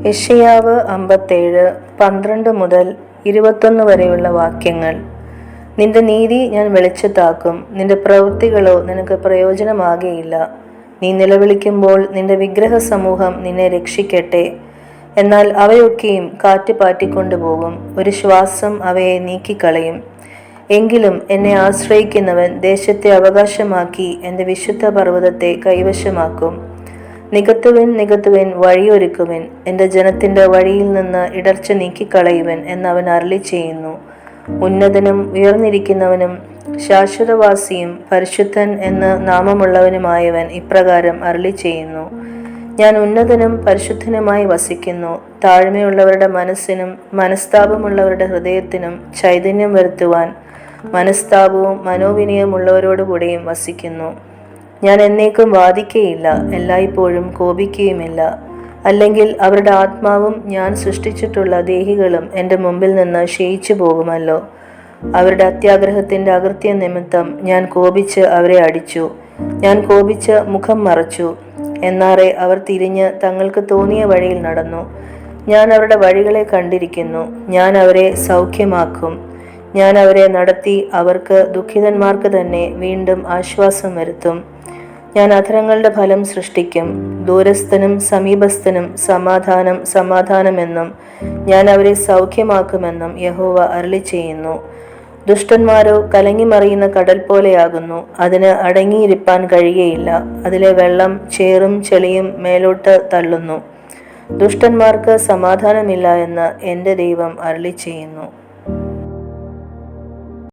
യെശയ്യാവ് 57:12 മുതൽ 21 വരെയുള്ള വാക്യങ്ങൾ. നിന്റെ നീതി ഞാൻ വെളിച്ചത്താക്കും, നിന്റെ പ്രവൃത്തികളോ നിനക്ക് പ്രയോജനമാകയില്ല. നീ നിലവിളിക്കുമ്പോൾ നിന്റെ വിഗ്രഹ സമൂഹം നിന്നെ രക്ഷിക്കട്ടെ. എന്നാൽ അവയൊക്കെയും കാറ്റ് പാറ്റിക്കൊണ്ടുപോകും, ഒരു ശ്വാസം അവയെ നീക്കിക്കളയും. എങ്കിലും എന്നെ ആശ്രയിക്കുന്നവൻ ദേശത്തെ അവകാശമാക്കി എൻ്റെ വിശുദ്ധ പർവ്വതത്തെ കൈവശമാക്കും. നികത്തുവൻ നികത്തുവൻ, വഴിയൊരുക്കുവൻ, എൻ്റെ ജനത്തിൻ്റെ വഴിയിൽ നിന്ന് ഇടർച്ച നീക്കിക്കളയുവൻ എന്നവൻ അരുളിച്ചെയ്യുന്നു. ഉന്നതനും ഉയർന്നിരിക്കുന്നവനും ശാശ്വതവാസിയും പരിശുദ്ധൻ എന്ന് നാമമുള്ളവനുമായവൻ ഇപ്രകാരം അരുളിച്ചെയ്യുന്നു. ഞാൻ ഉന്നതനും പരിശുദ്ധനുമായി വസിക്കുന്നു. താഴ്മയുള്ളവരുടെ മനസ്സിനും മനസ്താപമുള്ളവരുടെ ഹൃദയത്തിനും ചൈതന്യം വരുത്തുവാൻ മനസ്താപവും മനോവിനയമുള്ളവരോടുകൂടെയും വസിക്കുന്നു. ഞാൻ എന്നേക്കും വാദിക്കയില്ല, എല്ലായ്പ്പോഴും കോപിക്കുകയുമില്ല. അല്ലെങ്കിൽ അവരുടെ ആത്മാവും ഞാൻ സൃഷ്ടിച്ചിട്ടുള്ള ദേഹികളും എൻ്റെ മുമ്പിൽ നിന്ന് ക്ഷയിച്ചു പോകുമല്ലോ. അവരുടെ അത്യാഗ്രഹത്തിൻ്റെ അകൃത്യ നിമിത്തം ഞാൻ കോപിച്ച് അവരെ അടിച്ചു. ഞാൻ കോപിച്ച് മുഖം മറച്ചു. എന്നാറെ അവർ തിരിഞ്ഞ് തങ്ങൾക്ക് തോന്നിയ വഴിയിൽ നടന്നു. ഞാൻ അവരുടെ വഴികളെ കണ്ടിരിക്കുന്നു. ഞാൻ അവരെ സൗഖ്യമാക്കും. ഞാൻ അവരെ നടത്തി അവർക്ക് ദുഃഖിതന്മാർക്ക് തന്നെ വീണ്ടും ആശ്വാസം വരുത്തും. ഞാൻ അധരങ്ങളുടെ ഫലം സൃഷ്ടിക്കും. ദൂരസ്ഥനും സമീപസ്ഥനും സമാധാനം സമാധാനമെന്നും ഞാൻ അവരെ സൗഖ്യമാക്കുമെന്നും യഹോവ അരുളിച്ചെയ്യുന്നു. ദുഷ്ടന്മാരോ കലങ്ങിമറിയുന്ന കടൽ പോലെയാകുന്നു, അതിന് അടങ്ങിയിരിപ്പാൻ കഴിയുകയില്ല. അതിലെ വെള്ളം ചേറും ചെളിയും മേലോട്ട് തള്ളുന്നു. ദുഷ്ടന്മാർക്ക് സമാധാനമില്ല എന്ന് എൻ്റെ ദൈവം അരുളിച്ചെയ്യുന്നു.